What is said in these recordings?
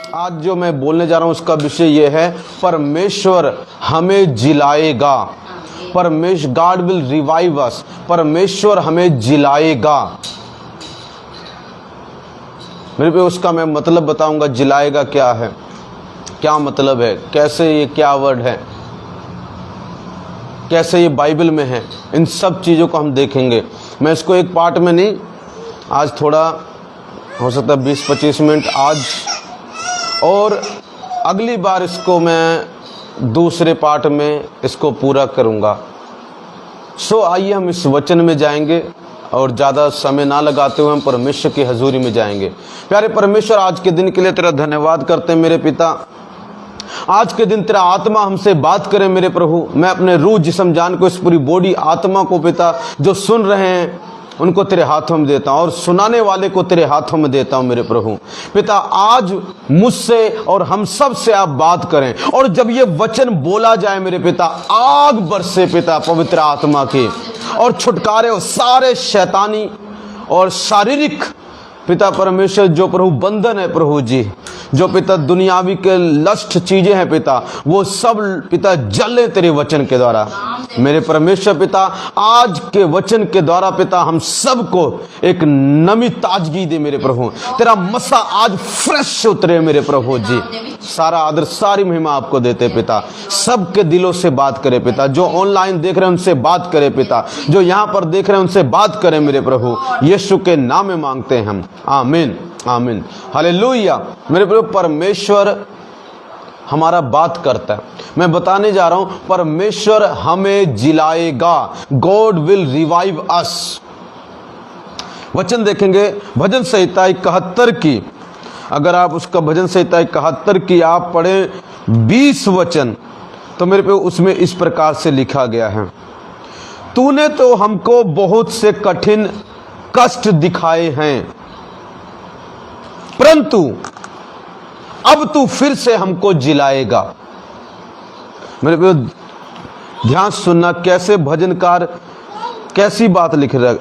आज जो मैं बोलने जा रहा हूं उसका विषय यह है, परमेश्वर हमें जिलाएगा। परमेश्वर, गॉड विल रिवाइव अस। परमेश्वर हमें जिलाएगा। मेरे पे उसका मैं मतलब बताऊंगा। जिलाएगा क्या है, क्या मतलब है, कैसे ये क्या वर्ड है, कैसे ये बाइबल में है, इन सब चीज़ों को हम देखेंगे। मैं इसको एक पार्ट में नहीं, आज थोड़ा हो सकता है 20-25 मिनट आज, और अगली बार इसको मैं दूसरे पार्ट में इसको पूरा करूँगा। सो आइए हम इस वचन में जाएंगे और ज़्यादा समय ना लगाते हुए हम परमेश्वर की हजूरी में जाएंगे। प्यारे परमेश्वर, आज के दिन के लिए तेरा धन्यवाद करते हैं मेरे पिता। आज के दिन तेरा आत्मा हमसे बात करे मेरे प्रभु। मैं अपने रूह, जिस्म, जान को, इस पूरी बॉडी, आत्मा को पिता जो सुन रहे हैं उनको तेरे हाथों में देता हूँ, और सुनाने वाले को तेरे हाथों में देता हूँ मेरे प्रभु। पिता, आज मुझसे और हम सब से आप बात करें, और जब ये वचन बोला जाए मेरे पिता, आग बरसे पिता पवित्र आत्मा की, और छुटकारे हो सारे शैतानी और शारीरिक पिता परमेश्वर जो प्रभु बंधन है प्रभु जी, जो पिता दुनियावी के लस्ट चीजें हैं पिता, वो सब पिता जले तेरे वचन के द्वारा मेरे परमेश्वर पिता। आज के वचन के द्वारा पिता हम सबको एक नमी ताजगी दे मेरे प्रभु। तेरा मसा आज फ्रेश उतरे मेरे प्रभु जी। सारा आदर, सारी महिमा आपको देते पिता। सबके दिलों से बात करे पिता, जो ऑनलाइन देख रहे हैं उनसे बात करे पिता, जो यहाँ पर देख रहे हैं उनसे बात करें मेरे प्रभु। यीशु के नाम में मांगते हैं हम, आमीन आमीन, हालेलुया। मेरे प्रभु, परमेश्वर हमारा बात करता है। मैं बताने जा रहा हूं, परमेश्वर हमें जिलाएगा। गॉड विल रिवाइव अस। वचन देखेंगे भजन संहिता 71 की। अगर आप उसका भजन संहिता 71 की आप पढ़ें 20 वचन, तो मेरे पे उसमें इस प्रकार से लिखा गया है, तूने तो हमको बहुत से कठिन कष्ट दिखाए हैं, परंतु अब तू फिर से हमको जिलाएगा। मेरे पे ध्यान सुनना, कैसे भजनकार कैसी बात लिख रहा,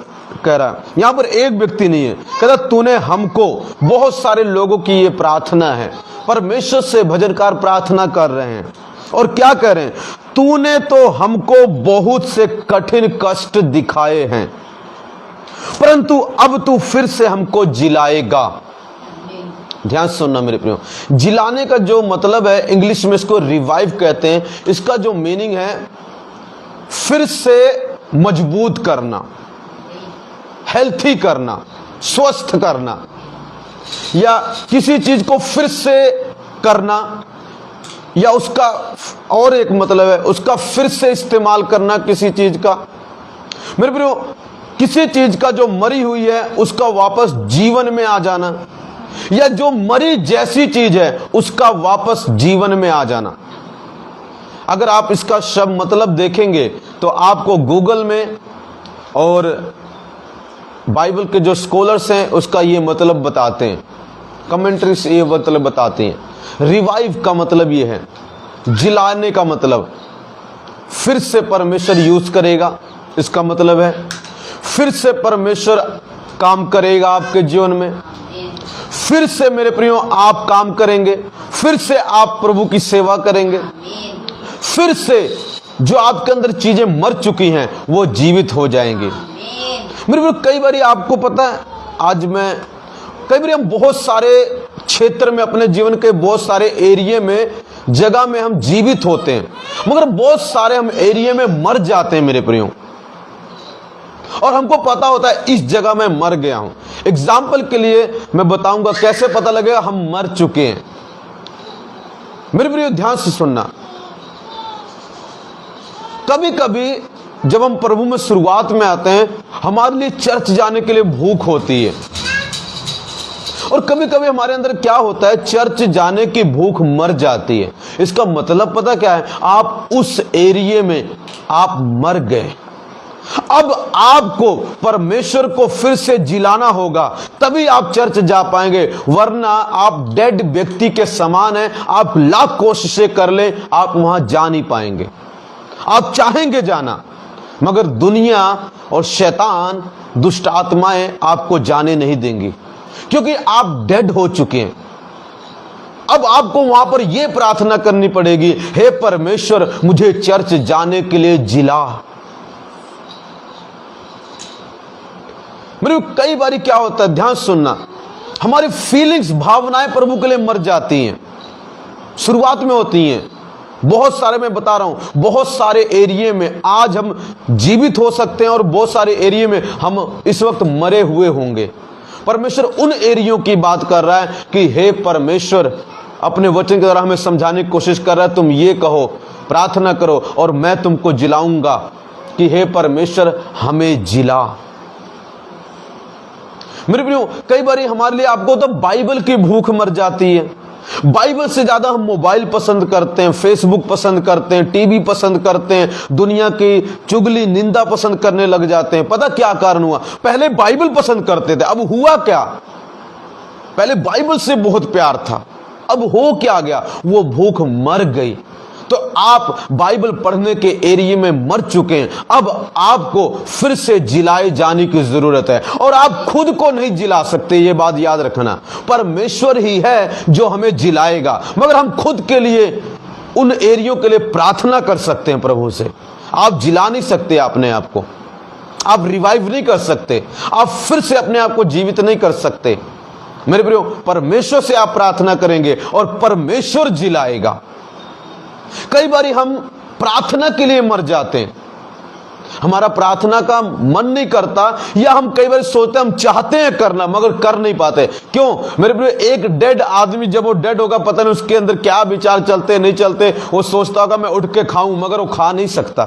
कह रहा है। यहां पर एक व्यक्ति नहीं है, कहता तूने हमको, बहुत सारे लोगों की ये प्रार्थना है। परमेश्वर से भजनकार प्रार्थना कर रहे हैं, और क्या कह रहे हैं, तूने तो हमको बहुत से कठिन कष्ट दिखाए हैं, परंतु अब तू फिर से हमको जिलाएगा। ध्यान सुनना मेरे प्रियो, जिलाने का जो मतलब है, इंग्लिश में इसको रिवाइव कहते हैं। इसका जो मीनिंग है, फिर से मजबूत करना, हेल्थी करना, स्वस्थ करना, या किसी चीज को फिर से करना, या उसका और एक मतलब है उसका फिर से इस्तेमाल करना किसी चीज का। मेरे प्रियो, किसी चीज का जो मरी हुई है उसका वापस जीवन में आ जाना, या जो मरी जैसी चीज है उसका वापस जीवन में आ जाना। अगर आप इसका शब्द मतलब देखेंगे तो आपको गूगल में और बाइबल के जो स्कॉलर्स हैं उसका ये मतलब बताते हैं, कमेंट्री से ये मतलब बताते हैं। रिवाइव का मतलब ये है, जिलाने का मतलब फिर से परमेश्वर यूज करेगा, इसका मतलब है फिर से परमेश्वर काम करेगा आपके जीवन में। फिर से मेरे प्रियो आप काम करेंगे, फिर से आप प्रभु की सेवा करेंगे, फिर से जो आपके अंदर चीजें मर चुकी हैं वो जीवित हो जाएंगी। मेरे प्रियो, कई बार आपको पता है, आज मैं कई बार हम बहुत सारे क्षेत्र में, अपने जीवन के बहुत सारे एरिया में, जगह में हम जीवित होते हैं, मगर बहुत सारे हम एरिया में मर जाते हैं मेरे प्रियो, और हमको पता होता है इस जगह मैं मर गया हूं। एग्जाम्पल के लिए मैं बताऊंगा कैसे पता लगेगा हम मर चुके हैं। मेरे प्रियो, ध्यान से सुनना, कभी कभी जब हम प्रभु में शुरुआत में आते हैं, हमारे लिए चर्च जाने के लिए भूख होती है, और कभी कभी हमारे अंदर क्या होता है, चर्च जाने की भूख मर जाती है। इसका मतलब पता क्या है, आप उस एरिया में आप मर गए। अब आपको परमेश्वर को फिर से जिलाना होगा, तभी आप चर्च जा पाएंगे, वरना आप डेड व्यक्ति के समान हैं। आप लाख कोशिशें कर ले, आप वहां जा नहीं पाएंगे। आप चाहेंगे जाना, मगर दुनिया और शैतान, दुष्ट आत्माएं आपको जाने नहीं देंगी, क्योंकि आप डेड हो चुके हैं। अब आपको वहां पर यह प्रार्थना करनी पड़ेगी, हे परमेश्वर मुझे चर्च जाने के लिए जिला। मेरे कई बार क्या होता है, ध्यान सुनना, हमारी फीलिंग्स, भावनाएं प्रभु के लिए मर जाती हैं, शुरुआत में होती हैं। बहुत सारे, मैं बता रहा हूं, बहुत सारे एरिया में आज हम जीवित हो सकते हैं और बहुत सारे एरिया में हम इस वक्त मरे हुए होंगे। परमेश्वर उन एरियो की बात कर रहा है कि हे परमेश्वर, अपने वचन के द्वारा हमें समझाने की कोशिश कर रहा है, तुम ये कहो, प्रार्थना करो और मैं तुमको जिलाऊंगा कि हे परमेश्वर हमें जिला। मेरे प्रियो, कई बार हमारे लिए, आपको तो बाइबल की भूख मर जाती है। बाइबल से ज्यादा हम मोबाइल पसंद करते हैं, फेसबुक पसंद करते हैं, टीवी पसंद करते हैं, दुनिया की चुगली निंदा पसंद करने लग जाते हैं। पता क्या कारण हुआ? पहले बाइबल पसंद करते थे, अब हुआ क्या? पहले बाइबल से बहुत प्यार था, अब हो क्या गया? वो भूख मर गई। तो आप बाइबल पढ़ने के एरिया में मर चुके हैं, अब आपको फिर से जिलाए जाने की जरूरत है। और आप खुद को नहीं जिला सकते, ये बात याद रखना। परमेश्वर ही है जो हमें जिलाएगा, मगर हम खुद के लिए, उन एरियो के लिए प्रार्थना कर सकते हैं प्रभु से। आप जिला नहीं सकते अपने आप को, आप रिवाइव नहीं कर सकते, आप फिर से अपने आप को जीवित नहीं कर सकते। मेरे प्रियो, परमेश्वर से आप प्रार्थना करेंगे और परमेश्वर जिलाएगा। कई बार हम प्रार्थना के लिए मर जाते हैं, हमारा प्रार्थना का मन नहीं करता, या हम कई बार सोचते हैं, हम चाहते हैं करना मगर कर नहीं पाते। क्यों? मेरे प्रिय, एक डेड आदमी, जब वो डेड होगा, पता नहीं उसके अंदर क्या विचार चलते नहीं चलते। वो सोचता होगा मैं उठ के खाऊं, मगर वो खा नहीं सकता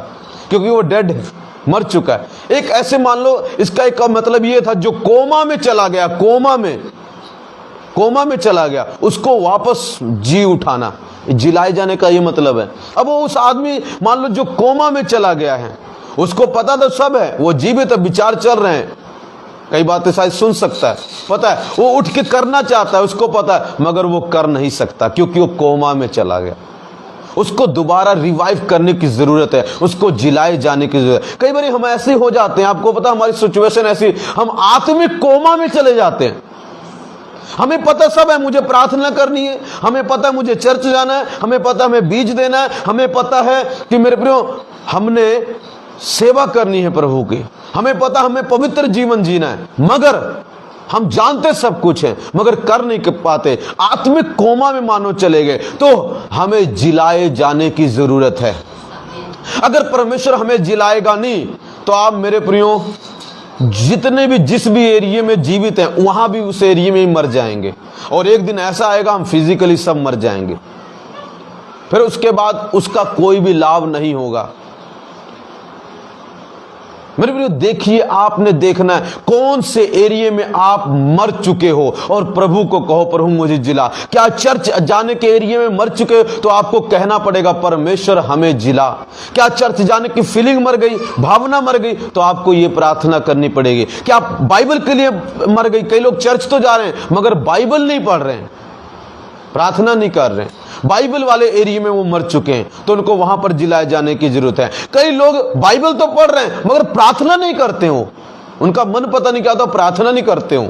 क्योंकि वो डेड है, मर चुका है। एक ऐसे मान लो, इसका एक मतलब ये था, जो कोमा में चला गया, कोमा में चला गया, उसको वापस जी उठाना, जिलाए जाने का ये मतलब है। अब वो उस आदमी, मान लो जो कोमा में चला गया है, उसको पता तो सब है, वो जीवित है, विचार चल रहे हैं, कई बातें शायद सुन सकता है, पता है, वो उठ के करना चाहता है, उसको पता है, मगर वो कर नहीं सकता क्योंकि वो कोमा में चला गया। उसको दोबारा रिवाइव करने की जरूरत है, उसको जिलाए जाने की जरूरत है। कई बार हम ऐसे हो जाते हैं, आपको पता, हमारी सिचुएशन ऐसी, हम आत्मिक कोमा में चले जाते हैं। हमें पता सब है, मुझे प्रार्थना करनी है, हमें पता है मुझे चर्च जाना है, हमें पता है हमें बीज देना है, हमें पता है कि मेरे प्रियो हमने सेवा करनी है प्रभु की, हमें पता हमें पवित्र जीवन जीना है, मगर हम जानते सब कुछ है मगर कर नहीं पाते। आत्मिक कोमा में मानो चले गए, तो हमें जिलाए जाने की जरूरत है। अगर परमेश्वर हमें जिलाएगा नहीं, तो आप मेरे प्रियो जितने भी, जिस भी एरिया में जीवित हैं, वहां भी उस एरिया में ही मर जाएंगे। और एक दिन ऐसा आएगा, हम फिजिकली सब मर जाएंगे, फिर उसके बाद उसका कोई भी लाभ नहीं होगा। मेरे प्रियो, देखिए, आपने देखना है कौन से एरिया में आप मर चुके हो और प्रभु को कहो, प्रभु मुझे जिला। क्या चर्च जाने के एरिया में मर चुके हो, तो आपको कहना पड़ेगा परमेश्वर हमें जिला। क्या चर्च जाने की फीलिंग मर गई, भावना मर गई, तो आपको ये प्रार्थना करनी पड़ेगी। क्या आप बाइबल के लिए मर गई? कई लोग चर्च तो जा रहे हैं मगर बाइबल नहीं पढ़ रहे हैं, प्रार्थना नहीं कर रहे हैं। बाइबल वाले एरिया में वो मर चुके हैं, तो उनको वहां पर जिलाए जाने की जरूरत है। कई लोग बाइबल तो पढ़ रहे हैं मगर प्रार्थना नहीं करते हो, उनका मन पता नहीं क्या होता, प्रार्थना नहीं करते हो,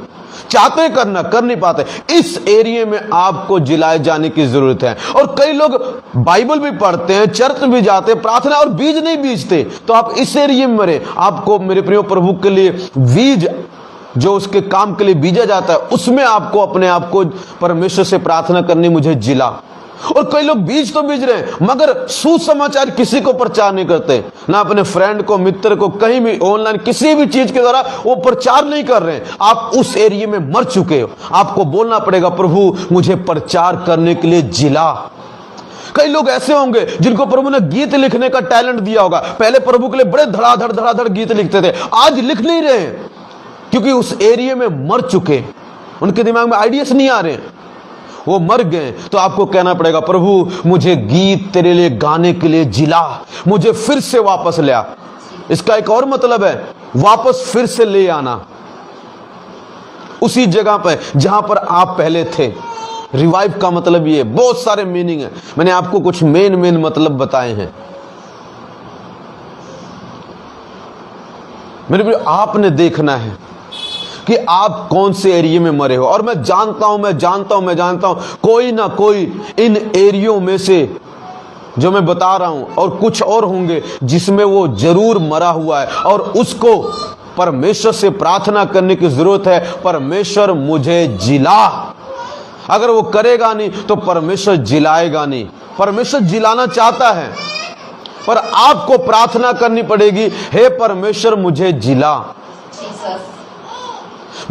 चाहते करना, कर नहीं पाते। इस एरिया में आपको जिलाए जाने की जरूरत है। और कई लोग बाइबल भी पढ़ते हैं, चर्च भी जाते हैं, प्रार्थना और बीज नहीं बीजते, तो आप इस एरिया में मरे। आपको मेरे प्रिय प्रभु के लिए बीज, जो उसके काम के लिए बीजा जाता है, उसमें आपको अपने आप को परमेश्वर से प्रार्थना करनी, मुझे जिला। और कई लोग बीज तो बीज रहे हैं मगर सुसमाचार किसी को प्रचार नहीं करते, ना अपने फ्रेंड को, मित्र को, कहीं भी ऑनलाइन किसी भी चीज के द्वारा वो प्रचार नहीं कर रहे हैं। आप उस एरिया में मर चुके हो, आपको बोलना पड़ेगा प्रभु मुझे प्रचार करने के लिए जिला। कई लोग ऐसे होंगे जिनको प्रभु ने गीत लिखने का टैलेंट दिया होगा, पहले प्रभु के लिए बड़े धड़ाधड़ गीत लिखते थे, आज लिख नहीं रहे क्योंकि उस एरिया में मर चुके, उनके दिमाग में आइडियाज नहीं आ रहे, वो मर गए। तो आपको कहना पड़ेगा प्रभु मुझे गीत तेरे लिए गाने के लिए जिला, मुझे फिर से वापस ले आ। इसका एक और मतलब है, वापस फिर से ले आना उसी जगह पर जहां पर आप पहले थे। रिवाइव का मतलब ये, बहुत सारे मीनिंग है, मैंने आपको कुछ मेन मतलब बताए हैं। मेरे प्रिय, आपने देखना है कि आप कौन से एरिया में मरे हो। और मैं जानता हूं कोई ना कोई इन एरियो में से जो मैं बता रहा हूं और कुछ और होंगे जिसमें वो जरूर मरा हुआ है, और उसको परमेश्वर से प्रार्थना करने की जरूरत है, परमेश्वर मुझे जिला। अगर वो करेगा नहीं तो परमेश्वर जिलाएगा नहीं। परमेश्वर जिलाना चाहता है, पर आपको प्रार्थना करनी पड़ेगी, हे परमेश्वर मुझे जिला।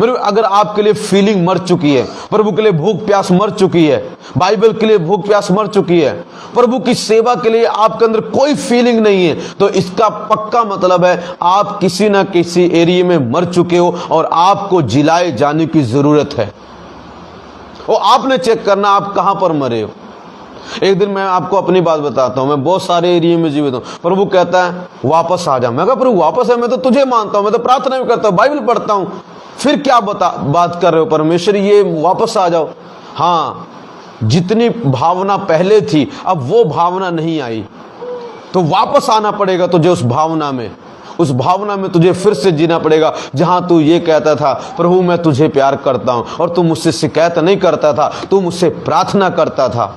मेरे अगर आपके लिए फीलिंग मर चुकी है, प्रभु के लिए भूख प्यास मर चुकी है, बाइबल के लिए भूख प्यास मर चुकी है, प्रभु की सेवा के लिए आपके अंदर कोई फीलिंग नहीं है, तो इसका पक्का मतलब है आप किसी ना किसी एरिया में मर चुके हो और आपको जिलाए जाने की जरूरत है। और आपने चेक करना आप कहां पर मरे हो। एक दिन मैं आपको अपनी बात बताता हूं, मैं बहुत सारे एरिया में जीवित हूं। प्रभु कहता है वापस आ जा। मैं कहा प्रभु वापस है, मैं तो तुझे मानता हूं, मैं तो प्रार्थना भी करता हूं, बाइबल पढ़ता हूं, फिर क्या बात कर रहे हो परमेश्वर, ये वापस आ जाओ। हाँ, जितनी भावना पहले थी अब वो भावना नहीं आई, तो वापस आना पड़ेगा तुझे उस भावना में तुझे फिर से जीना पड़ेगा, जहां तू ये कहता था प्रभु मैं तुझे प्यार करता हूं, और तू मुझसे शिकायत नहीं करता था, तू मुझसे प्रार्थना करता था।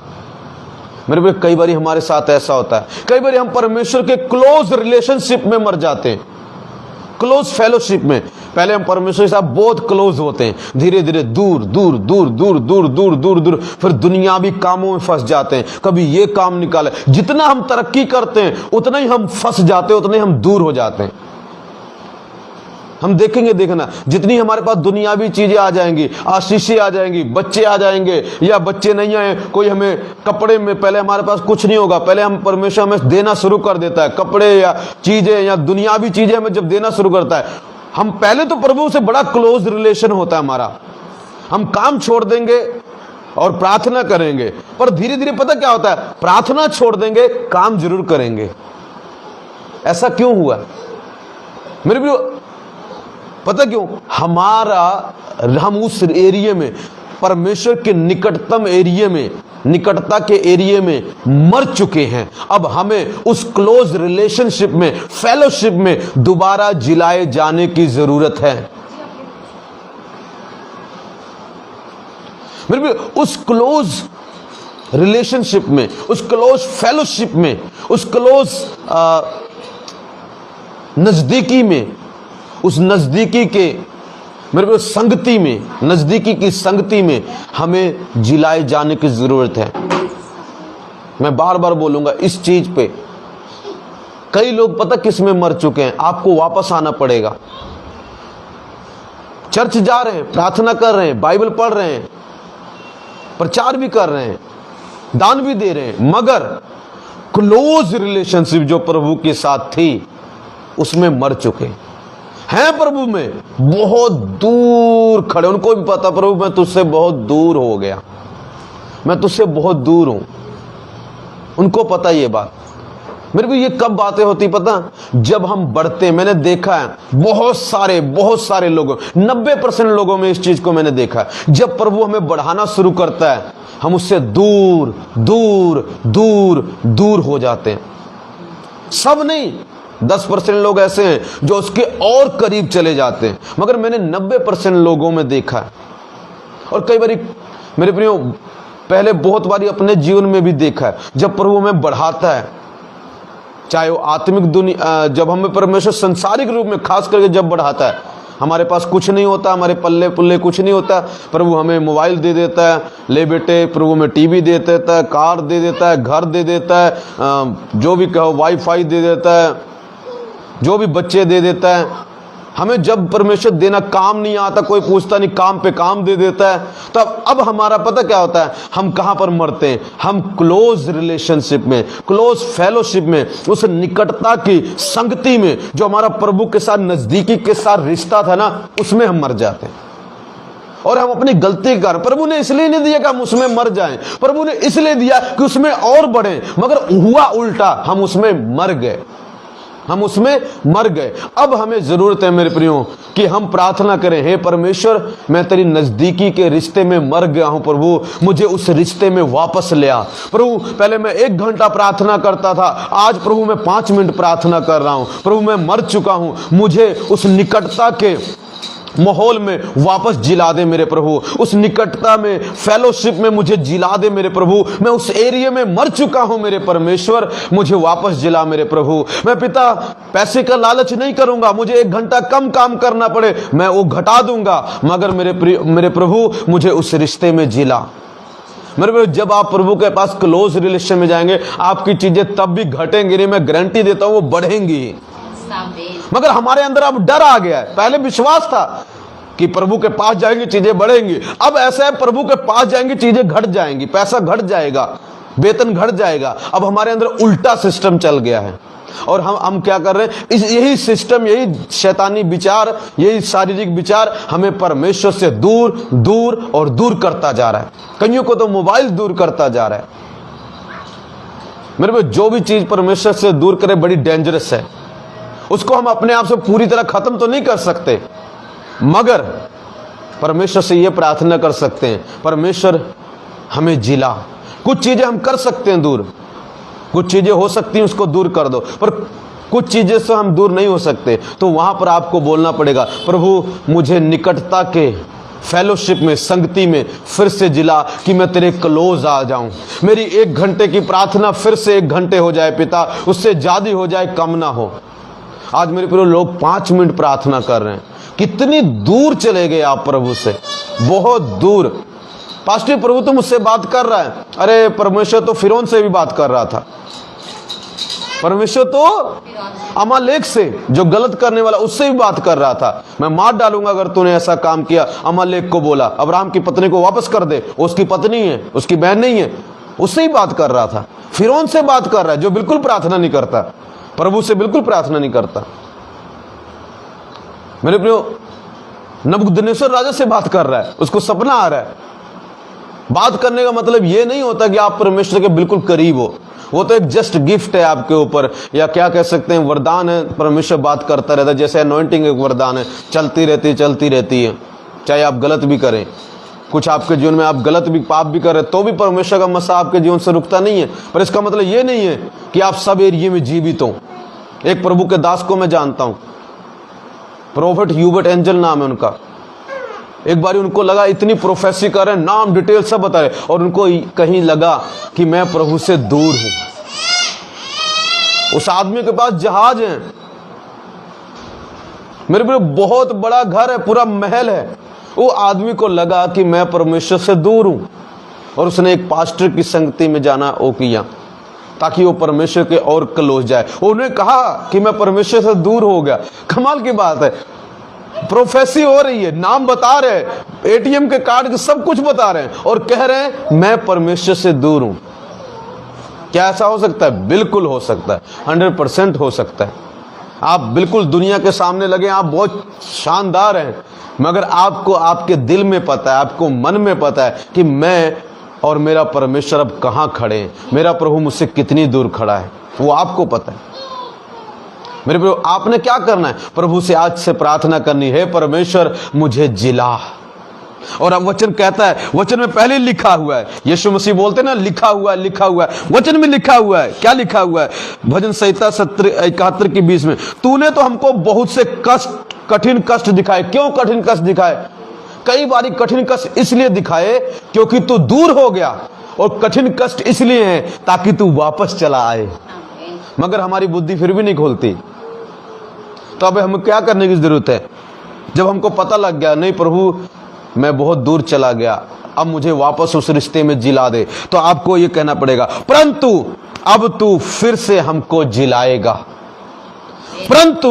मेरे भाई कई बार हमारे साथ ऐसा होता है, कई बार हम परमेश्वर के क्लोज रिलेशनशिप में मर जाते हैं, क्लोज फेलोशिप में। पहले हम परमेश्वर के साथ बहुत क्लोज होते हैं, धीरे धीरे दूर दूर दूर दूर दूर दूर दूर दूर, फिर दुनियावी कामों में फंस जाते हैं। कभी ये काम निकाले, जितना हम तरक्की करते हैं उतना ही हम फंस जाते हैं, उतने हम दूर हो जाते हैं। हम देखेंगे, देखना, जितनी हमारे पास दुनियावी चीजें आ जाएंगी, आशीषें आ जाएंगी, बच्चे आ जाएंगे, या बच्चे नहीं आए, कोई हमें कपड़े में, पहले हमारे पास कुछ नहीं होगा, पहले हम परमेश्वर हमें देना शुरू कर देता है, कपड़े या चीजें या दुनियावी चीजें हमें जब देना शुरू करता है, हम पहले तो प्रभु से बड़ा क्लोज रिलेशन होता है हमारा, हम काम छोड़ देंगे और प्रार्थना करेंगे, पर धीरे धीरे पता क्या होता है, प्रार्थना छोड़ देंगे, काम जरूर करेंगे। ऐसा क्यों हुआ मेरे भी पता क्यों? हम उस एरिया में, परमेश्वर के निकटतम एरिया में, निकटता के एरिया में मर चुके हैं। अब हमें उस क्लोज रिलेशनशिप में, फेलोशिप में दोबारा जिलाए जाने की जरूरत है। मेरे भी उस क्लोज रिलेशनशिप में, उस क्लोज फेलोशिप में, उस क्लोज नजदीकी में, उस नजदीकी के मेरे को संगति में, नजदीकी की संगति में हमें जिलाए जाने की जरूरत है। मैं बार बार बोलूंगा इस चीज पे। कई लोग पता किस में मर चुके हैं, आपको वापस आना पड़ेगा। चर्च जा रहे हैं, प्रार्थना कर रहे हैं, बाइबल पढ़ रहे हैं, प्रचार भी कर रहे हैं, दान भी दे रहे हैं, मगर क्लोज रिलेशनशिप जो प्रभु के साथ थी उसमें मर चुके हैं। प्रभु में बहुत दूर खड़े, उनको भी पता प्रभु मैं तुझसे बहुत दूर हो गया, मैं तुझसे बहुत दूर हूं, उनको पता ये बात। मेरे को ये कब बातें होती पता, जब हम बढ़ते। मैंने देखा है बहुत सारे लोगों, 90% लोगों में इस चीज को मैंने देखा है, जब प्रभु हमें बढ़ाना शुरू करता है हम उससे दूर दूर दूर दूर हो जाते हैं। सब नहीं, 10% लोग ऐसे हैं जो उसके और करीब चले जाते हैं, मगर मैंने 90% लोगों में देखा है। और कई बार मेरे प्रियो, पहले बहुत बारी अपने जीवन में भी देखा है, जब प्रभु हमें बढ़ाता है, चाहे वो आत्मिक दुनिया, जब हमें परमेश्वर संसारिक रूप में खास करके जब बढ़ाता है, हमारे पास कुछ नहीं होता, हमारे पल्ले पुल्ले कुछ नहीं होता, प्रभु हमें मोबाइल दे देता है, ले बेटे, प्रभु में टीवी दे देता है, कार दे देता है, घर दे देता है, जो भी कहो वाईफाई दे देता है, जो भी बच्चे दे देता है। हमें जब परमेश्वर देना काम नहीं आता, कोई पूछता नहीं, काम पे काम दे देता है। तो अब हमारा पता क्या होता है, हम कहां पर मरते हैं, हम क्लोज रिलेशनशिप में, क्लोज फेलोशिप में, उस निकटता की संगति में, जो हमारा प्रभु के साथ नजदीकी के साथ रिश्ता था ना, उसमें हम मर जाते हैं। और हम अपनी गलती कर, प्रभु ने इसलिए नहीं दिया कि हम उसमें मर जाएं, प्रभु ने इसलिए दिया कि उसमें और बढ़े, मगर हुआ उल्टा, हम उसमें मर गए, हम उसमें मर गए। अब हमें जरूरत है मेरे प्रियो कि हम प्रार्थना करें, हे परमेश्वर मैं तेरी नजदीकी के रिश्ते में मर गया हूं, प्रभु मुझे उस रिश्ते में वापस ले आ। प्रभु पहले मैं 1 घंटा प्रार्थना करता था, आज प्रभु मैं 5 मिनट प्रार्थना कर रहा हूं। प्रभु मैं मर चुका हूं, मुझे उस निकटता के माहौल में वापस जिला दे मेरे प्रभु, उस निकटता में, फेलोशिप में मुझे जिला दे मेरे प्रभु। मैं उस एरिया में मर चुका हूं मेरे परमेश्वर, मुझे वापस जिला मेरे प्रभु। मैं पिता पैसे का लालच नहीं करूंगा, मुझे 1 घंटा कम काम करना पड़े मैं वो घटा दूंगा, मगर मेरे प्रभु मुझे उस रिश्ते में जिला। मेरे प्रभु जब आप प्रभु के पास क्लोज रिलेशन में जाएंगे, आपकी चीजें तब भी घटेंगी नहीं, मैं गारंटी देता हूं वो बढ़ेंगी। मगर हमारे अंदर अब डर आ गया है। पहले विश्वास था कि प्रभु के पास जाएंगे चीजें बढ़ेंगी, अब ऐसा है प्रभु के पास जाएंगे चीजें घट जाएंगी, पैसा घट जाएगा, वेतन घट जाएगा। अब हमारे अंदर उल्टा सिस्टम चल गया है और हम क्या कर रहे हैं, यही सिस्टम, यही शैतानी विचार, यही शारीरिक विचार हमें परमेश्वर से दूर दूर और दूर करता जा रहा है। कईयों को तो मोबाइल दूर करता जा रहा है। मेरे को जो भी चीज परमेश्वर से दूर करे बड़ी डेंजरस है। उसको हम अपने आप से पूरी तरह खत्म तो नहीं कर सकते, मगर परमेश्वर से यह प्रार्थना कर सकते हैं, परमेश्वर हमें जिला। कुछ चीजें हम कर सकते हैं दूर, कुछ चीजें हो सकती हैं उसको दूर कर दो, पर कुछ चीजें से हम दूर नहीं हो सकते। तो वहां पर आपको बोलना पड़ेगा, प्रभु मुझे निकटता के फेलोशिप में, संगति में फिर से जिला कि मैं तेरे क्लोज आ जाऊं। मेरी 1 घंटे की प्रार्थना फिर से 1 घंटे हो जाए पिता, उससे ज्यादा हो जाए, कम ना हो। आज मेरे प्रिय लोग 5 मिनट प्रार्थना कर रहे हैं। कितनी दूर चले गए आप प्रभु से, बहुत दूर। पास्टर प्रभु तो मुझसे बात कर रहा है, अरे परमेश्वर तो फिरौन से भी बात कर रहा था, परमेश्वर तो अमालेक से, जो गलत करने वाला, उससे भी बात कर रहा था। मैं मार डालूंगा अगर तूने ऐसा काम किया। अमालेक को बोला अब्राहम की पत्नी को वापस कर दे, उसकी पत्नी है, उसकी बहन नहीं है, उससे ही बात कर रहा था। फिरौन से बात कर रहा है जो बिल्कुल प्रार्थना नहीं करता, प्रभु से बिल्कुल प्रार्थना नहीं करता। मेरे प्रियो नबूकदनेस्सर राजा से बात कर रहा है, उसको सपना आ रहा है। बात करने का मतलब यह नहीं होता कि आप परमेश्वर के बिल्कुल करीब हो, वो तो एक जस्ट गिफ्ट है आपके ऊपर, या क्या कह सकते हैं वरदान है। परमेश्वर बात करता रहता है, जैसे अनॉइंटिंग एक वरदान है, चलती रहती है, चाहे आप गलत भी करें। कुछ आपके जीवन में आप गलत भी, पाप भी कर रहे तो भी परमेश्वर का मसा आपके जीवन से रुकता नहीं है। पर इसका मतलब ये नहीं है कि आप सब एरिया में जीवित हो। एक प्रभु के दास को मैं जानता हूं, प्रोफेट ह्यूबर्ट एंजल नाम है उनका। एक बार उनको लगा इतनी प्रोफेसी कर रहे हैं, नाम डिटेल सब बता रहे, और उनको कहीं लगा कि मैं प्रभु से दूर हूं। उस आदमी के पास जहाज है, मेरे पास बहुत बड़ा घर है, पूरा महल है। वो आदमी को लगा कि मैं परमेश्वर से दूर हूं, और उसने एक पास्टर की संगति में जाना वो किया ताकि वो परमेश्वर के और क्लोज जाए। उन्होंने कहा कि मैं परमेश्वर से दूर हो गया। कमाल की बात है, प्रोफेसी हो रही है, नाम बता रहे हैं, एटीएम के कार्ड के सब कुछ बता रहे हैं, और कह रहे हैं मैं परमेश्वर से दूर हूं। क्या ऐसा हो सकता है? बिल्कुल हो सकता है, 100% हो सकता है। आप बिल्कुल दुनिया के सामने लगे, आप बहुत शानदार हैं, मगर आपको आपके दिल में पता है, आपको मन में पता है कि मैं और मेरा परमेश्वर अब कहां खड़े हैं, मेरा प्रभु मुझसे कितनी दूर खड़ा है, वो आपको पता है। मेरे प्रभु आपने क्या करना है? प्रभु से आज से प्रार्थना करनी है, परमेश्वर मुझे जिला। और अब वचन कहता है, वचन में पहले लिखा हुआ है, यीशु मसीह बोलते ना लिखा हुआ है, लिखा हुआ है, वचन में लिखा हुआ है। क्या लिखा हुआ है? भजन संहिता 71 की 20 में, तूने तो हमको बहुत से कठिन कष्ट दिखाए। क्यों कठिन कष्ट दिखाए? कई बारी कठिन कष्ट इसलिए दिखाए क्योंकि तू दूर हो गया, और कठिन कष्ट इसलिए है ताकि तू वापस चला आए। मगर हमारी बुद्धि फिर भी नहीं खोलती। तो अब हमें क्या करने की जरूरत है? जब हमको पता लग गया नहीं प्रभु मैं बहुत दूर चला गया, अब मुझे वापस उस रिश्ते में जिला दे, तो आपको ये कहना पड़ेगा, परंतु अब तू फिर से हमको जिलाएगा, परंतु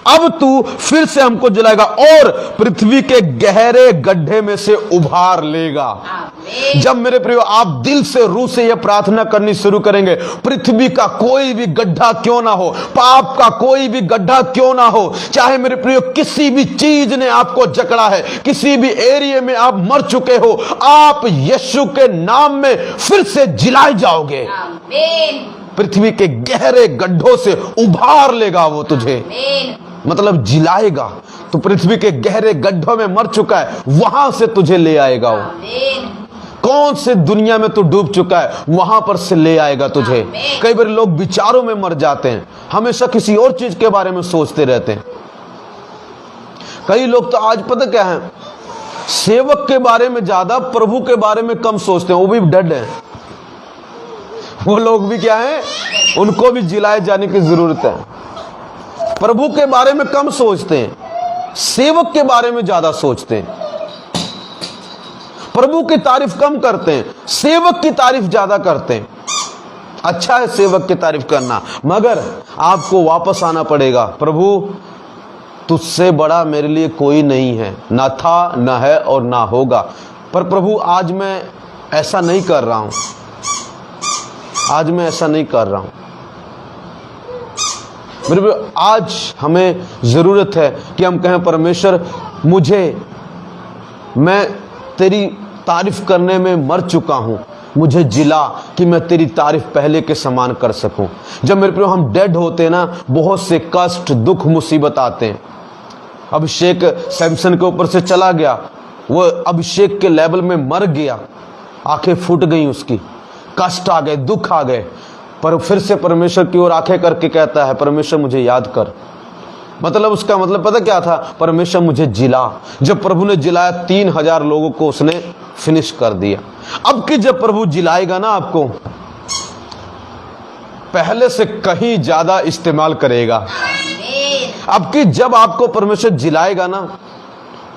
अब तू फिर से हमको जिलाएगा और पृथ्वी के गहरे गड्ढे में से उभार लेगा। जब मेरे प्रियो आप दिल से, रूह से यह प्रार्थना करनी शुरू करेंगे, पृथ्वी का कोई भी गड्ढा क्यों ना हो, पाप का कोई भी गड्ढा क्यों ना हो, चाहे मेरे प्रियो किसी भी चीज ने आपको जकड़ा है, किसी भी एरिया में आप मर चुके हो, आप यीशु के नाम में फिर से जिलाए जाओगे। पृथ्वी के गहरे गड्ढों से उभार लेगा वो तुझे, मतलब जिलाएगा। तो पृथ्वी के गहरे गड्ढों में मर चुका है, वहां से तुझे ले आएगा वो। कौन से दुनिया में तू डूब चुका है, वहां पर से ले आएगा तुझे। कई बार लोग विचारों में मर जाते हैं, हमेशा किसी और चीज के बारे में सोचते रहते हैं। कई लोग तो आज पता क्या है, सेवक के बारे में ज्यादा प्रभु के बारे में कम सोचते हैं, वो भी डेड है। वो लोग भी क्या है, उनको भी जिलाए जाने की जरूरत है। प्रभु के बारे में कम सोचते हैं, सेवक के बारे में ज्यादा सोचते हैं। प्रभु की तारीफ कम करते हैं, सेवक की तारीफ ज्यादा करते हैं। अच्छा है सेवक की तारीफ करना, मगर आपको वापस आना पड़ेगा। प्रभु तुझसे बड़ा मेरे लिए कोई नहीं है, ना था, ना है और ना होगा। पर प्रभु आज मैं ऐसा नहीं कर रहा हूं, आज मैं ऐसा नहीं कर रहा हूं। मेरे आज हमें जरूरत है कि हम कहें परमेश्वर मैं तेरी तारीफ करने में मर चुका हूं, मुझे जिला कि मैं तेरी तारीफ पहले के समान कर सकूं। जब मेरे प्रियो हम डेड होते हैं ना, बहुत से कष्ट, दुख, मुसीबत आते हैं। अभिषेक सैमसन के ऊपर से चला गया, वो अभिषेक के लेवल में मर गया, आंखें फूट गई उसकी, कष्ट आ गए, दुख आ गए, पर फिर से परमेश्वर की ओर आंखें करके कहता है परमेश्वर मुझे याद कर। मतलब उसका मतलब पता क्या था, परमेश्वर मुझे जिला। जब प्रभु ने जिलाया 3000 लोगों को उसने फिनिश कर दिया। अब कि जब प्रभु जिलाएगा ना आपको, पहले से कहीं ज्यादा इस्तेमाल करेगा। अब कि जब आपको परमेश्वर जिलाएगा ना,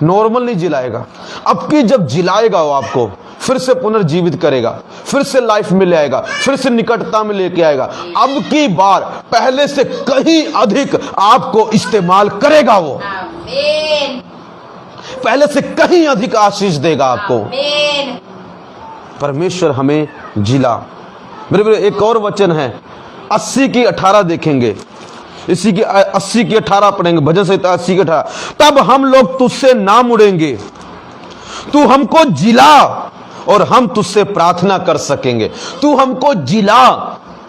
नॉर्मल नहीं जिलाएगा, अब कि जब जिलाएगा वो आपको फिर से पुनर्जीवित करेगा, फिर से लाइफ में ले आएगा, फिर से निकटता में लेके आएगा। अब की बार पहले से कहीं अधिक आपको इस्तेमाल करेगा, वो पहले से कहीं अधिक आशीष देगा आपको। परमेश्वर हमें जिला। मेरे एक और वचन है 80 की 18 देखेंगे, इसी की 80 की 18 पढ़ेंगे, भजन संहिता 80 की 18। तब हम लोग तुझसे ना मुड़ेंगे, तू हमको जिला और हम तुझसे प्रार्थना कर सकेंगे। तू हमको जिला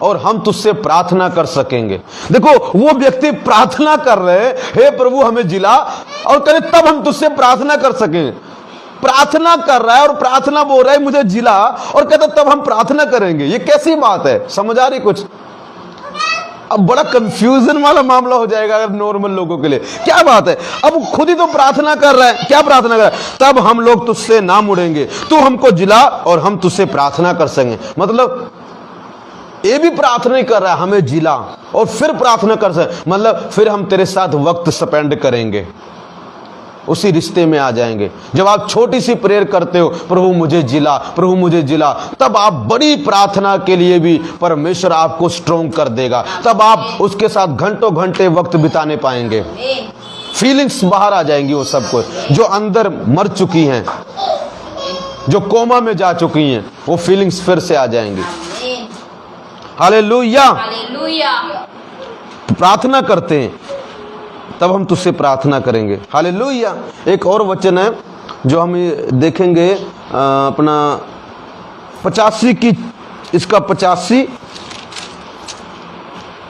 और हम तुझसे प्रार्थना कर सकेंगे। देखो वो व्यक्ति प्रार्थना कर रहे, हे प्रभु हमें जिला, और कहे तब हम तुझसे प्रार्थना कर सकेंगे। प्रार्थना कर रहा है और प्रार्थना बोल रहा है मुझे जिला, और कहता तब हम प्रार्थना करेंगे। ये कैसी बात है, समझ आ रही कुछ? अब बड़ा कंफ्यूजन वाला मामला हो जाएगा अगर नॉर्मल लोगों के लिए। क्या बात है, अब खुद ही तो प्रार्थना कर रहा है, क्या प्रार्थना कर रहा है? तब हम लोग तुझसे ना मुड़ेंगे, तू हमको जिला और हम तुझसे प्रार्थना कर सकेंगे। मतलब ये भी प्रार्थना ही कर रहा है, हमें जिला और फिर प्रार्थना कर सके, मतलब फिर हम तेरे साथ वक्त स्पेंड करेंगे, उसी रिश्ते में आ जाएंगे। जब आप छोटी सी प्रेयर करते हो, प्रभु मुझे जिला, प्रभु मुझे जिला, तब आप बड़ी प्रार्थना के लिए भी परमेश्वर आपको स्ट्रॉन्ग कर देगा। तब आप उसके साथ घंटों घंटे वक्त बिताने पाएंगे। फीलिंग्स बाहर आ जाएंगी, वो सब कुछ जो अंदर मर चुकी हैं, जो कोमा में जा चुकी हैं, वो फीलिंग्स फिर से आ जाएंगी। हालेलुया। प्रार्थना करते हैं तब हम तुझसे प्रार्थना करेंगे। हालेलुया। एक और वचन है जो हम देखेंगे, अपना 85 की, इसका 85,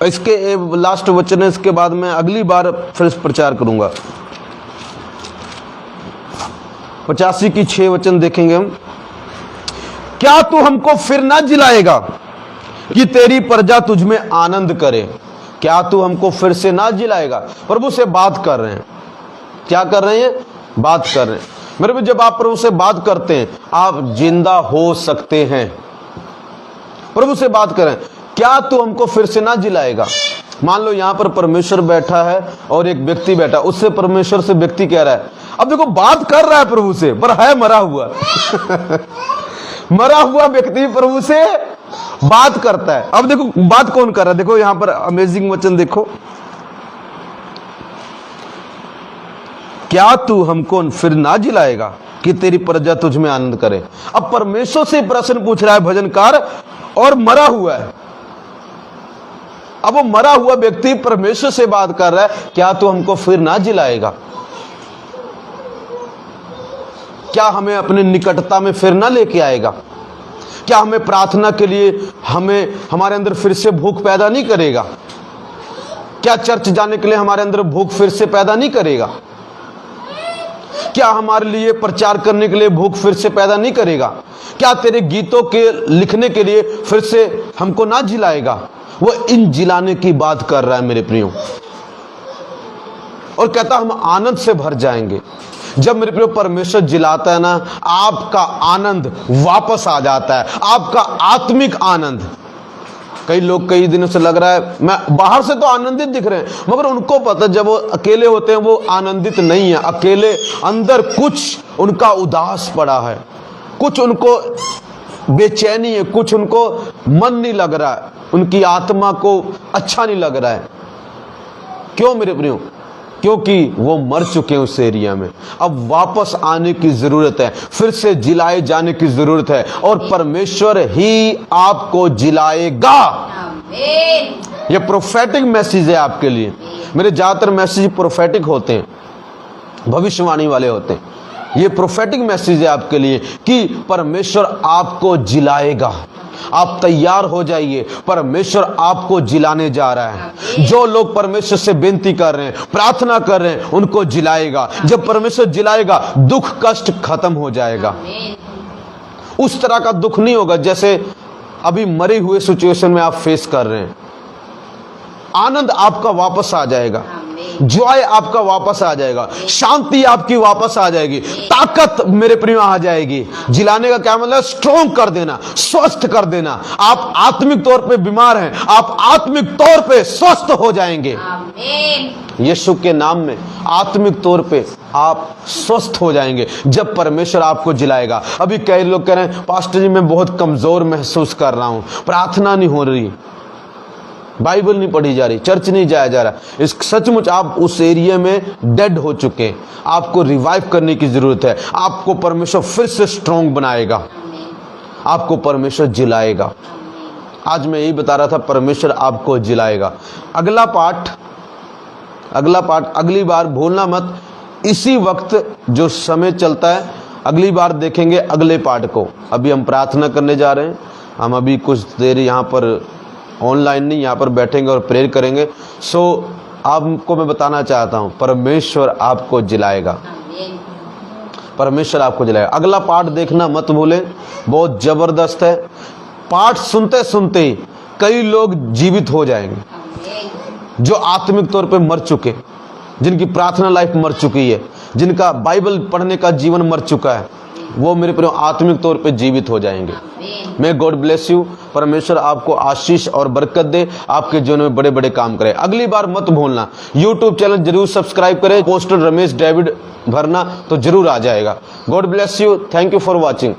इसके लास्ट वचन है, इसके बाद मैं अगली बार फिर प्रचार करूंगा। 85 की 6 वचन देखेंगे हम। क्या तू हमको फिर ना जिलाएगा कि तेरी प्रजा तुझ में आनंद करे? क्या तू हमको फिर से ना जिलाएगा? प्रभु से बात कर रहे हैं। क्या कर रहे हैं? बात कर रहे हैं। मेरे भी जब आप प्रभु से बात करते हैं, आप जिंदा हो सकते हैं। प्रभु से बात करें, क्या तू हमको फिर से ना जिलाएगा? मान लो यहां पर परमेश्वर बैठा है और एक व्यक्ति बैठा, उससे परमेश्वर से व्यक्ति कह रहा है, अब देखो बात कर रहा है प्रभु से, पर है मरा हुआ मरा हुआ व्यक्ति प्रभु से बात करता है। अब देखो बात कौन कर रहा है, देखो यहां पर अमेजिंग वचन देखो, क्या तू हमको फिर ना जिलाएगा कि तेरी प्रजा तुझ में आनंद करे? अब परमेश्वर से प्रश्न पूछ रहा है भजनकार, और मरा हुआ है। अब वो मरा हुआ व्यक्ति परमेश्वर से बात कर रहा है, क्या तू हमको फिर ना जिलाएगा? क्या हमें अपने निकटता में फिर ना लेके आएगा? क्या हमें प्रार्थना के लिए हमारे अंदर फिर से भूख पैदा नहीं करेगा? क्या चर्च जाने के लिए हमारे अंदर भूख फिर से पैदा नहीं करेगा? क्या हमारे लिए प्रचार करने के लिए भूख फिर से पैदा नहीं करेगा? क्या तेरे गीतों के लिखने के लिए फिर से हमको ना जिलाएगा? वो इन जिलाने की बात कर रहा है मेरे प्रियो। और कहता हम आनंद से भर जाएंगे। जब मेरे प्रिय परमेश्वर जिलाता है ना, आपका आनंद वापस आ जाता है, आपका आत्मिक आनंद। कई लोग कई दिनों से लग रहा है मैं बाहर से तो आनंदित दिख रहे हैं, मगर उनको पता जब वो अकेले होते हैं वो आनंदित नहीं है। अकेले अंदर कुछ उनका उदास पड़ा है, कुछ उनको बेचैनी है, कुछ उनको मन नहीं लग रहा है, उनकी आत्मा को अच्छा नहीं लग रहा है। क्यों मेरे प्रियो? क्योंकि वो मर चुके हैं उस एरिया में। अब वापस आने की जरूरत है, फिर से जिलाए जाने की जरूरत है, और परमेश्वर ही आपको जिलाएगा। ये प्रोफेटिक मैसेज है आपके लिए। मेरे ज्यादातर मैसेज प्रोफेटिक होते हैं, भविष्यवाणी वाले होते हैं। ये प्रोफेटिक मैसेज है आपके लिए कि परमेश्वर आपको जिलाएगा। आप तैयार हो जाइए, परमेश्वर आपको जिलाने जा रहा है। जो लोग परमेश्वर से विनती कर रहे हैं, प्रार्थना कर रहे हैं, उनको जिलाएगा। जब परमेश्वर जिलाएगा, दुख कष्ट खत्म हो जाएगा। उस तरह का दुख नहीं होगा जैसे अभी मरे हुए सिचुएशन में आप फेस कर रहे हैं। आनंद आपका वापस आ जाएगा, जॉय आपका वापस आ जाएगा, शांति आपकी वापस आ जाएगी, ताकत मेरे प्रिय आ जाएगी। जिलाने का क्या मतलब? स्ट्रॉन्ग कर देना, स्वस्थ कर देना। आप आत्मिक तौर पे बीमार हैं, आप आत्मिक तौर पे स्वस्थ हो जाएंगे यीशु के नाम में। आत्मिक तौर पे आप स्वस्थ हो जाएंगे जब परमेश्वर आपको जिलाएगा। अभी कई लोग कह रहे हैं पास्टर जी मैं बहुत कमजोर महसूस कर रहा हूं, प्रार्थना नहीं हो रही, बाइबल नहीं पढ़ी जा रही, चर्च नहीं जाया जा रहा। इस सचमुच आप उस एरिया में डेड हो चुके हैं। आपको रिवाइव करने की जरूरत है। आपको परमेश्वर फिर से स्ट्रॉन्ग बनाएगा, आपको परमेश्वर जिलाएगा। आज मैं यही बता रहा था, परमेश्वर आपको जिलाएगा। अगला पाठ अगली बार भूलना मत। इसी वक्त जो समय चलता है, अगली बार देखेंगे अगले पाठ को। अभी हम प्रार्थना करने जा रहे हैं। हम अभी कुछ देर यहाँ पर ऑनलाइन नहीं, यहाँ पर बैठेंगे और प्रेयर करेंगे। सो आपको मैं बताना चाहता हूँ, परमेश्वर आपको जिलाएगा, परमेश्वर आपको जिलाएगा। अगला पाठ देखना मत भूलें, बहुत जबरदस्त है। पाठ सुनते सुनते कई लोग जीवित हो जाएंगे जो आत्मिक तौर पे मर चुके, जिनकी प्रार्थना लाइफ मर चुकी है, जिनका बाइबल पढ़ने का जीवन मर चुका है, वो मेरे प्रिय आत्मिक तौर पे जीवित हो जाएंगे। मैं गॉड ब्लेस यू। परमेश्वर आपको आशीष और बरकत दे, आपके जीवन में बड़े बड़े काम करे। अगली बार मत भूलना, यूट्यूब चैनल जरूर सब्सक्राइब करें, पोस्टर रमेश डेविड भरना तो जरूर आ जाएगा। God bless you. Thank you for watching.